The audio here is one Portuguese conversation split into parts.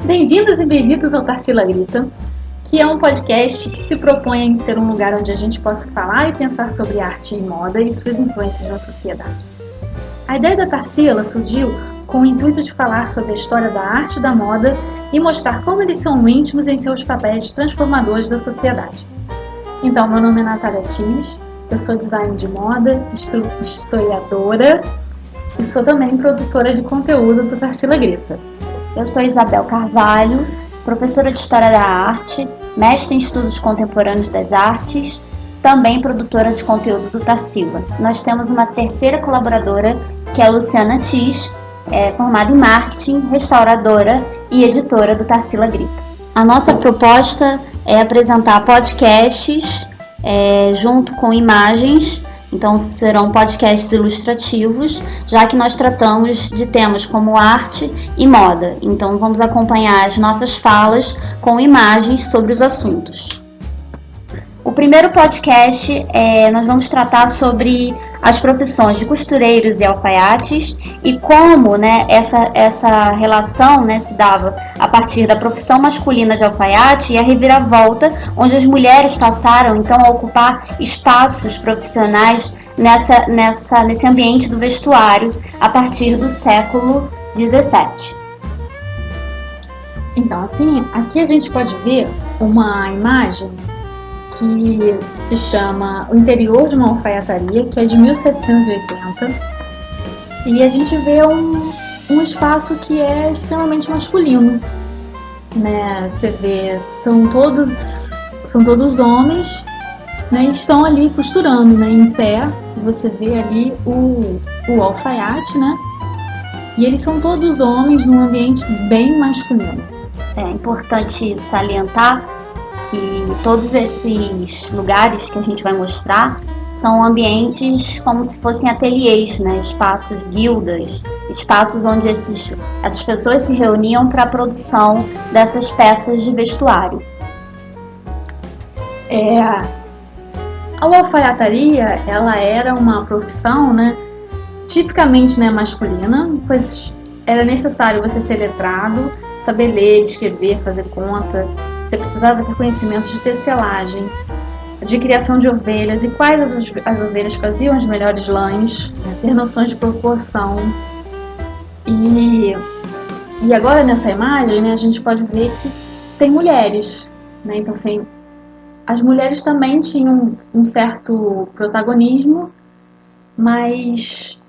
Bem-vindos e bem-vindos ao Tarsila Grita, que é um podcast que se propõe em ser um lugar onde a gente possa falar e pensar sobre arte e moda e suas influências na sociedade. A ideia da Tarsila surgiu com o intuito de falar sobre a história da arte e da moda e mostrar como eles são íntimos em seus papéis transformadores da sociedade. Então, meu nome é Natália Tis, eu sou designer de moda, historiadora e sou também produtora de conteúdo do Tarsila Grita. Eu sou Isabel Carvalho, professora de História da Arte, mestre em Estudos Contemporâneos das Artes, também produtora de conteúdo do Tarsila. Nós temos uma terceira colaboradora, que é a Luciana Tis, formada em Marketing, restauradora e editora do Tarsila Grita. A nossa proposta é apresentar podcasts junto com imagens. Então, serão podcasts ilustrativos, já que nós tratamos de temas como arte e moda. Então, vamos acompanhar as nossas falas com imagens sobre os assuntos. O primeiro podcast, nós vamos tratar sobre as profissões de costureiros e alfaiates e como essa relação se dava a partir da profissão masculina de alfaiate e a reviravolta, onde as mulheres passaram então a ocupar espaços profissionais nesse ambiente do vestuário a partir do século XVII. Então, assim, aqui a gente pode ver uma imagem que se chama O Interior de uma Alfaiataria, que é de 1780, e a gente vê um espaço que é extremamente masculino, né? Você vê, são todos homens, né? E estão ali costurando, né? Em pé, e você vê ali o alfaiate, né? E eles são todos homens num ambiente bem masculino. É importante salientar que todos esses lugares que a gente vai mostrar são ambientes como se fossem ateliês, né? Espaços, guildas, espaços onde essas pessoas se reuniam para a produção dessas peças de vestuário. A alfaiataria, ela era uma profissão, né, tipicamente, né, masculina, pois era necessário você ser letrado, saber ler, escrever, fazer conta. Você precisava ter conhecimentos de tecelagem, de criação de ovelhas e quais as ovelhas faziam as melhores lãs, né? Ter noções de proporção. E agora nessa imagem, né, a gente pode ver que tem mulheres, né? Então, assim, as mulheres também tinham um certo protagonismo, mas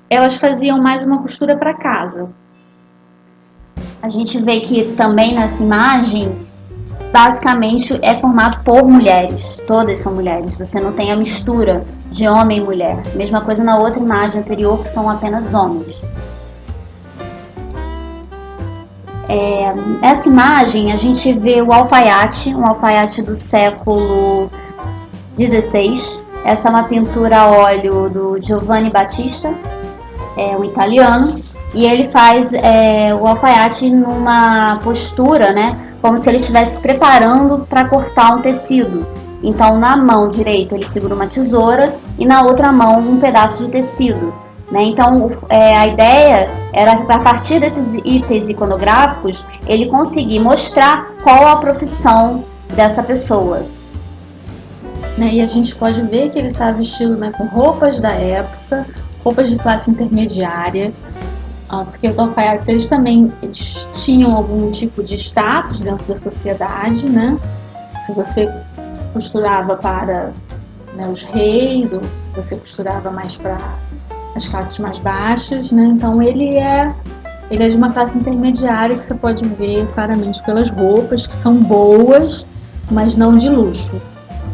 elas faziam mais uma costura para casa. A gente vê que também nessa imagem basicamente é formado por mulheres, todas são mulheres, você não tem a mistura de homem e mulher. Mesma coisa na outra imagem anterior, que são apenas homens. Essa imagem a gente vê o alfaiate, um alfaiate do século XVI. Essa é uma pintura a óleo do Giovanni Battista, um italiano, e ele faz o alfaiate numa postura, né, como se ele estivesse se preparando para cortar um tecido. Então, na mão direita ele segura uma tesoura e na outra mão um pedaço de tecido, né? Então, a ideia era, a partir desses itens iconográficos, ele conseguir mostrar qual a profissão dessa pessoa. Né? E a gente pode ver que ele está vestido, né, com roupas da época, roupas de classe intermediária, porque os alfaiates eles tinham algum tipo de status dentro da sociedade, né? Se você costurava para, né, os reis, ou você costurava mais para as classes mais baixas, né? Então ele é de uma classe intermediária, que você pode ver claramente pelas roupas, que são boas, mas não de luxo.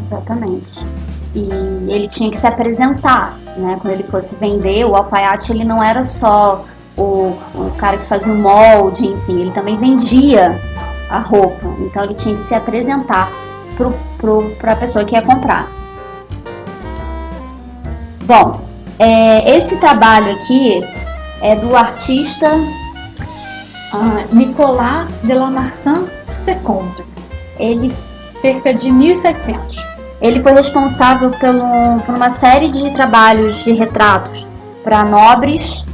Exatamente. E ele tinha que se apresentar, né? Quando ele fosse vender, o alfaiate ele não era só o cara que fazia o molde, enfim, ele também vendia a roupa, então ele tinha que se apresentar para a pessoa que ia comprar. Bom, esse trabalho aqui é do artista Nicolas de Lamartine II, ele cerca de 1700. Ele foi responsável por uma série de trabalhos de retratos para nobres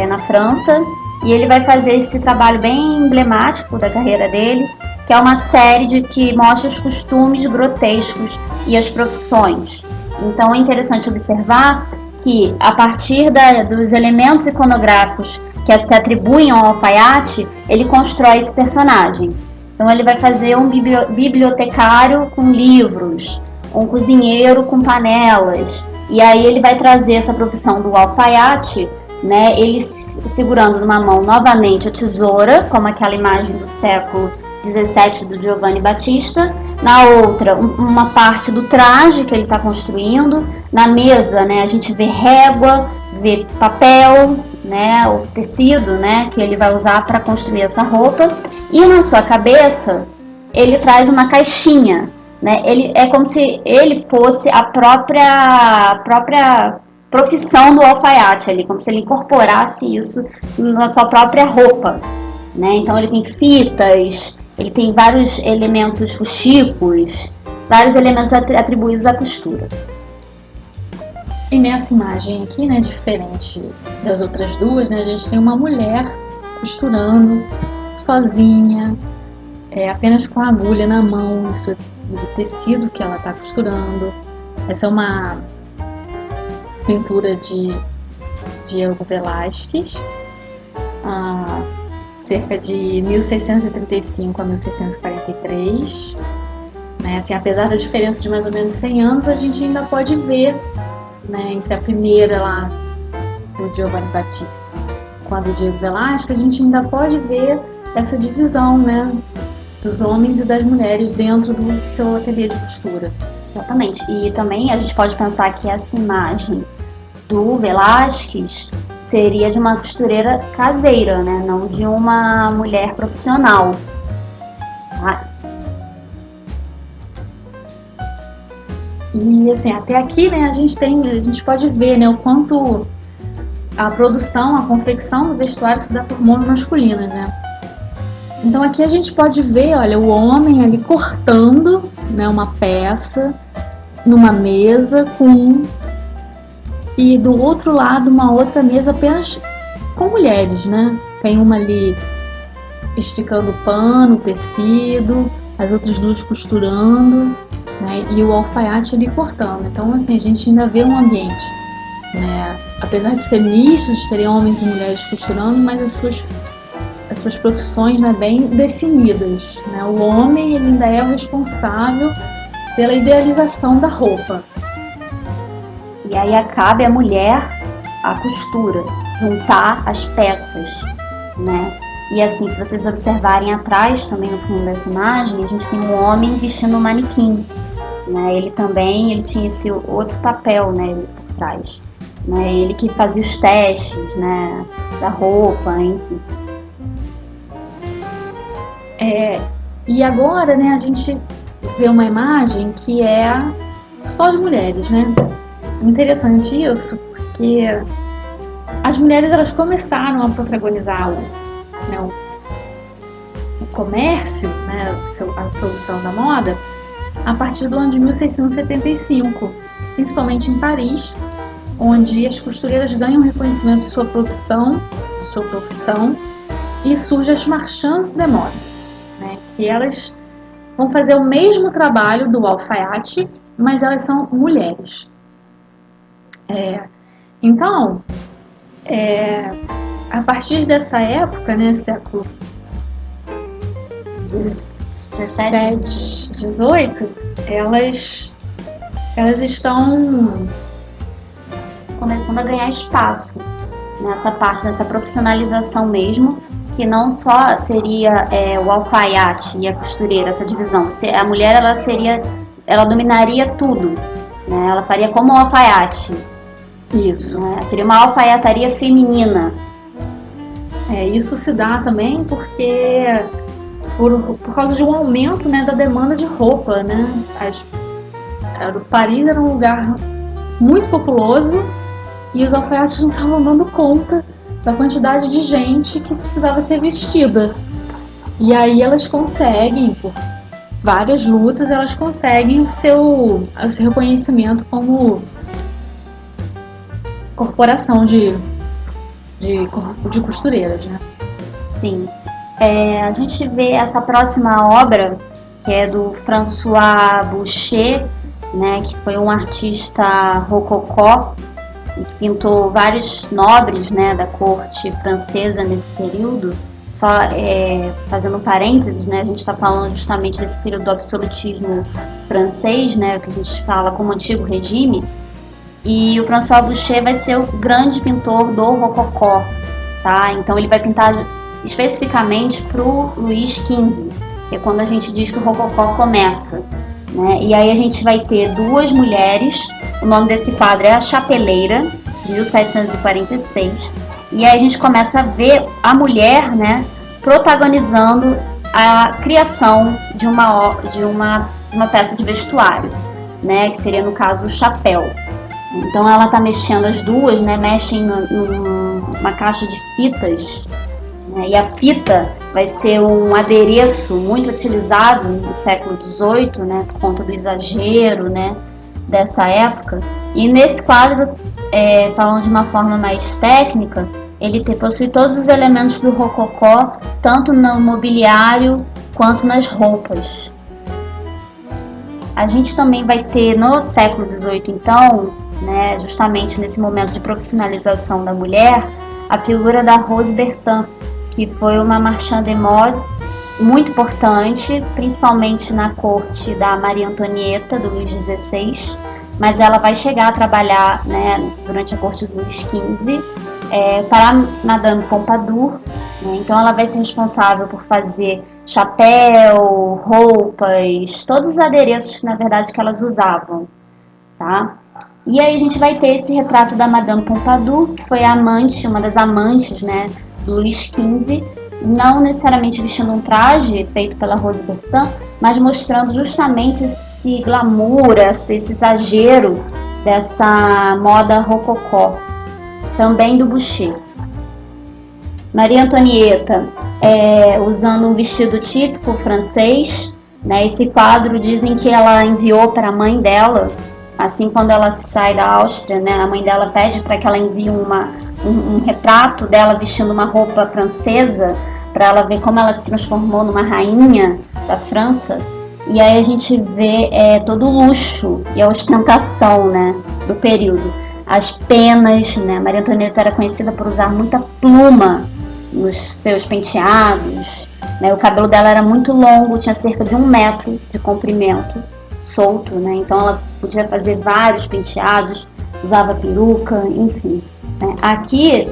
na França E ele vai fazer esse trabalho bem emblemático da carreira dele, que é uma série que mostra os costumes grotescos e as profissões. Então é interessante observar que, a partir dos elementos iconográficos que se atribuem ao alfaiate, ele constrói esse personagem. Então ele vai fazer um bibliotecário com livros, um cozinheiro com panelas, e aí ele vai trazer essa profissão do alfaiate, né, ele segurando numa mão novamente a tesoura, como aquela imagem do século 17 do Giovanni Battista, na outra uma parte do traje que ele está construindo, na mesa, né, a gente vê régua, vê papel, né, o tecido, né, que ele vai usar para construir essa roupa, e na sua cabeça ele traz uma caixinha, né, ele é como se ele fosse a própria profissão do alfaiate ali, como se ele incorporasse isso na sua própria roupa, né? Então ele tem fitas, ele tem vários elementos fuxicos, vários elementos atribuídos à costura. E nessa imagem aqui, né, diferente das outras duas, né, a gente tem uma mulher costurando sozinha, apenas com a agulha na mão, isso é do tecido que ela está costurando. Essa é uma pintura de Diego Velázquez, cerca de 1635 a 1643. Né? Assim, apesar da diferença de mais ou menos 100 anos, a gente ainda pode ver, né, entre a primeira lá do Giovanni Battista com a do Diego Velázquez, a gente ainda pode ver essa divisão, né, dos homens e das mulheres dentro do seu ateliê de costura. Exatamente. E também a gente pode pensar que essa imagem do Velázquez seria de uma costureira caseira, né? Não de uma mulher profissional. E assim, até aqui, né, a gente pode ver, né, o quanto a produção, a confecção do vestuário se dá por mãos masculinas, né? Então aqui a gente pode ver, olha, o homem ali cortando, né, uma peça numa mesa e do outro lado uma outra mesa apenas com mulheres, né? Tem uma ali esticando o pano, o tecido, as outras duas costurando, né? E o alfaiate ali cortando. Então assim, a gente ainda vê um ambiente, né? Apesar de ser misto, de terem homens e mulheres costurando, mas as suas profissões, né, bem definidas, né? O homem ele ainda é o responsável pela idealização da roupa. E aí cabe à mulher a costura, juntar as peças, né? E assim, se vocês observarem atrás, também no fundo dessa imagem, a gente tem um homem vestindo um manequim, né? Ele tinha esse outro papel, né, ele por trás, né? Ele que fazia os testes, né, da roupa, enfim. E agora, né, a gente vê uma imagem que é só de mulheres, né? Interessante isso, porque as mulheres elas começaram a protagonizar o comércio, né, a produção da moda, a partir do ano de 1675, principalmente em Paris, onde as costureiras ganham reconhecimento de sua produção, de sua profissão, e surgem as marchands de moda, né, que elas vão fazer o mesmo trabalho do alfaiate, mas elas são mulheres. Então, a partir dessa época, né, século 17, 18, elas estão começando a ganhar espaço nessa parte dessa profissionalização mesmo, que não só seria o alfaiate e a costureira, essa divisão. A mulher ela dominaria tudo, né? Ela faria como o alfaiate. Isso. Né? Seria uma alfaiataria feminina. Isso se dá também porque por causa de um aumento, né, da demanda de roupa, né? Paris era um lugar muito populoso e os alfaiates não estavam dando conta da quantidade de gente que precisava ser vestida. E aí elas conseguem, por várias lutas, elas conseguem o seu reconhecimento como corporação de costureiras, né? Sim. A gente vê essa próxima obra, que é do François Boucher, né, que foi um artista rococó e que pintou vários nobres, né, da corte francesa nesse período. Só fazendo um parênteses, né, a gente está falando justamente desse período do absolutismo francês, né, que a gente fala como antigo regime, e o François Boucher vai ser o grande pintor do rococó, tá? Então ele vai pintar especificamente para o Luís XV, que é quando a gente diz que o rococó começa, né? E aí a gente vai ter duas mulheres, o nome desse quadro é A Chapeleira, de 1746, e aí a gente começa a ver a mulher, né, protagonizando a criação de uma peça de vestuário, né, que seria no caso o chapéu. Então ela está mexendo, as duas, né, mexem numa caixa de fitas, né, e a fita vai ser um adereço muito utilizado no século XVIII, né, por conta do exagero, né, dessa época. E nesse quadro, falando de uma forma mais técnica, ele possui todos os elementos do rococó, tanto no mobiliário quanto nas roupas. A gente também vai ter no século XVIII, então, né, justamente nesse momento de profissionalização da mulher, a figura da Rose Bertin, que foi uma marchand de mode muito importante, principalmente na corte da Maria Antonieta, do Luís XVI, mas ela vai chegar a trabalhar, né, durante a corte do Luís XV, para Madame Pompadour, né? Então ela vai ser responsável por fazer chapéu, roupas, todos os adereços, na verdade, que elas usavam, tá? E aí a gente vai ter esse retrato da Madame Pompadour, que foi a amante, uma das amantes, né, do Luís XV, não necessariamente vestindo um traje feito pela Rose Bertin, mas mostrando justamente esse glamour, esse exagero dessa moda rococó, também do Boucher. Maria Antonieta, usando um vestido típico francês, né? Esse quadro dizem que ela enviou para a mãe dela, assim quando ela sai da Áustria, né? A mãe dela pede para que ela envie um retrato dela vestindo uma roupa francesa, para ela ver como ela se transformou numa rainha da França. E aí a gente vê todo o luxo e a ostentação, né, do período. As penas, né, Maria Antonieta era conhecida por usar muita pluma nos seus penteados, né, o cabelo dela era muito longo, tinha cerca de 1 metro de comprimento, solto, né, então ela podia fazer vários penteados, usava peruca, enfim. Aqui,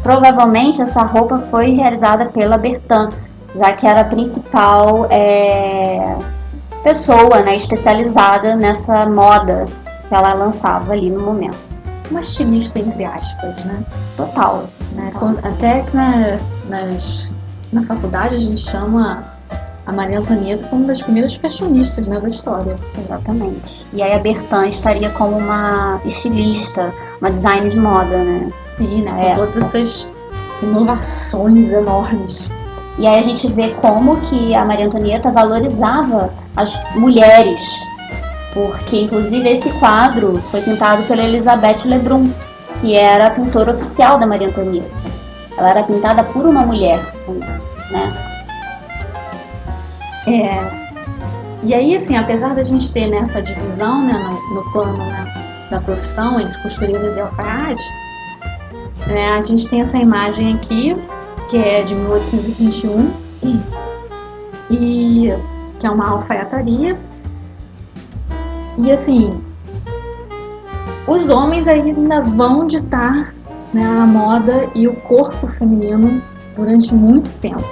provavelmente essa roupa foi realizada pela Bertin, já que era a principal pessoa, né, especializada nessa moda que ela lançava ali no momento. Uma estilista, entre aspas, né? Total. Né? Até que na faculdade a gente chama a Maria Antonieta como uma das primeiras fashionistas, né, da história. Exatamente. E aí a Bertin estaria como uma estilista, uma designer de moda, né? Sim, né? Com todas essas inovações enormes. E aí a gente vê como que a Maria Antonieta valorizava as mulheres, porque inclusive esse quadro foi pintado pela Elisabeth Lebrun, que era a pintora oficial da Maria Antonieta. Ela era pintada por uma mulher, né? E aí, assim, apesar da gente ter nessa divisão, né, no plano, né, da profissão entre costureiras e alfaiate, a gente tem essa imagem aqui, que é de 1821, e que é uma alfaiataria. E assim, os homens ainda vão ditar, né, a moda e o corpo feminino durante muito tempo.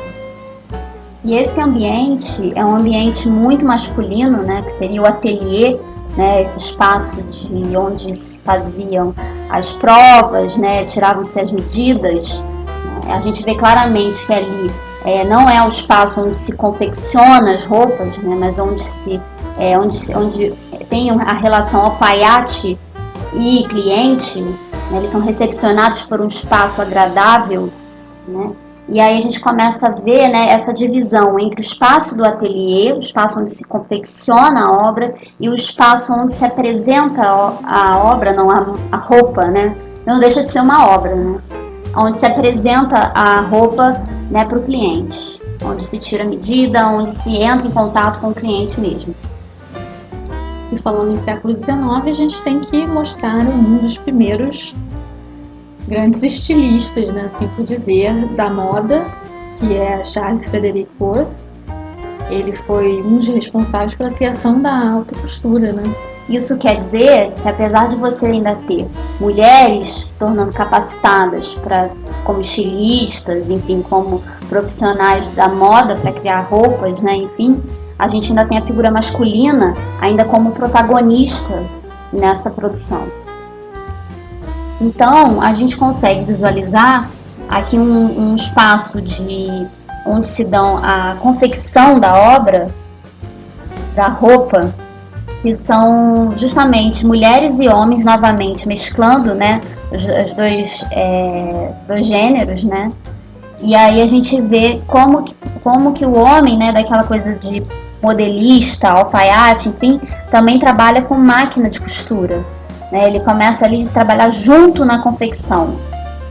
E esse ambiente é um ambiente muito masculino, né, que seria o ateliê, né, esse espaço de onde se faziam as provas, né, tiravam-se as medidas. A gente vê claramente que ali não é o espaço onde se confecciona as roupas, né, mas onde tem a relação alfaiate e cliente, né, eles são recepcionados por um espaço agradável, né. E aí a gente começa a ver, né, essa divisão entre o espaço do ateliê, o espaço onde se confecciona a obra, e o espaço onde se apresenta a obra, não a roupa, né? Não deixa de ser uma obra, né? Onde se apresenta a roupa né, para o cliente, onde se tira a medida, onde se entra em contato com o cliente mesmo. E falando em século XIX, a gente tem que mostrar um dos primeiros grandes estilistas, né, assim por dizer, da moda, que é Charles Frederick Worth. Ele foi um dos responsáveis pela criação da alta costura, né? Isso quer dizer que, apesar de você ainda ter mulheres se tornando capacitadas como estilistas, enfim, como profissionais da moda para criar roupas, né, enfim, a gente ainda tem a figura masculina ainda como protagonista nessa produção. Então, a gente consegue visualizar aqui um espaço onde se dão a confecção da obra, da roupa, que são justamente mulheres e homens novamente mesclando, né, os dois gêneros, né? E aí a gente vê como que o homem, né, daquela coisa de modelista, alfaiate, enfim, também trabalha com máquina de costura, né? Ele começa ali a trabalhar junto na confecção.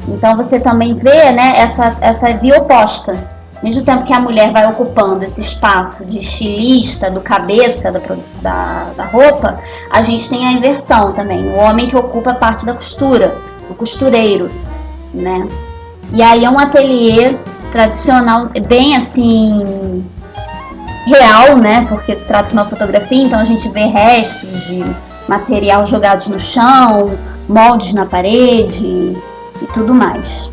Então você também vê, né, essa via oposta. Ao mesmo tempo que a mulher vai ocupando esse espaço de estilista, do cabeça da roupa, a gente tem a inversão também. O homem que ocupa a parte da costura, o costureiro, né? E aí é um ateliê tradicional, bem assim, real, né? Porque se trata de uma fotografia, então a gente vê restos de material jogados no chão, moldes na parede e tudo mais.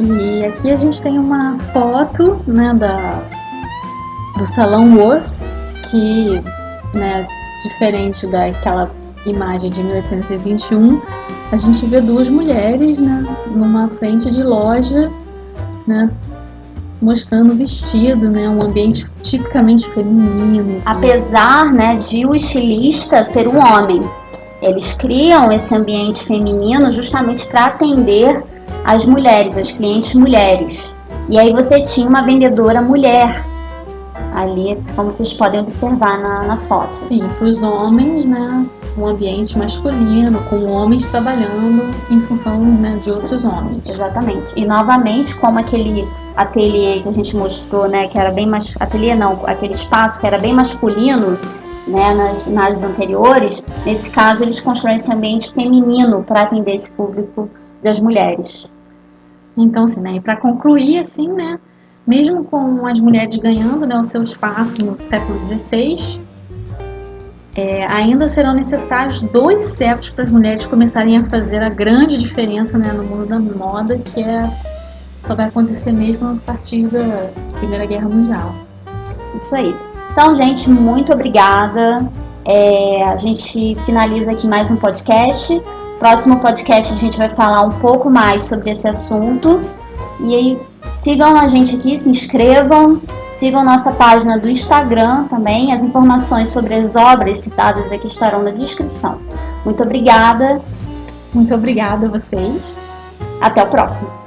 E aqui a gente tem uma foto, né, do Salão Worth, que, né, diferente daquela imagem de 1821, a gente vê duas mulheres, né, numa frente de loja, né, mostrando o vestido, né, um ambiente tipicamente feminino. Apesar, né, de o estilista ser um homem, eles criam esse ambiente feminino justamente para atender as mulheres, as clientes mulheres. E aí você tinha uma vendedora mulher ali, como vocês podem observar na foto. Sim, para os homens, né, um ambiente masculino, com homens trabalhando em função, né, de outros homens. Exatamente. E novamente, como aquele ateliê que a gente mostrou, né, que era bem mais... Ateliê não, aquele espaço que era bem masculino, né, nas anteriores, nesse caso eles constroem esse ambiente feminino para atender esse público das mulheres. Então, assim, né, e para concluir, assim, né, mesmo com as mulheres ganhando, né, o seu espaço no século XVI, ainda serão necessários 2 séculos para as mulheres começarem a fazer a grande diferença, né, no mundo da moda, que só vai acontecer mesmo a partir da Primeira Guerra Mundial. Isso aí. Então, gente, muito obrigada. A gente finaliza aqui mais um podcast. Próximo podcast a gente vai falar um pouco mais sobre esse assunto. E aí, sigam a gente aqui, se inscrevam, sigam nossa página do Instagram também. As informações sobre as obras citadas aqui estarão na descrição. Muito obrigada. Muito obrigada a vocês. Até o próximo.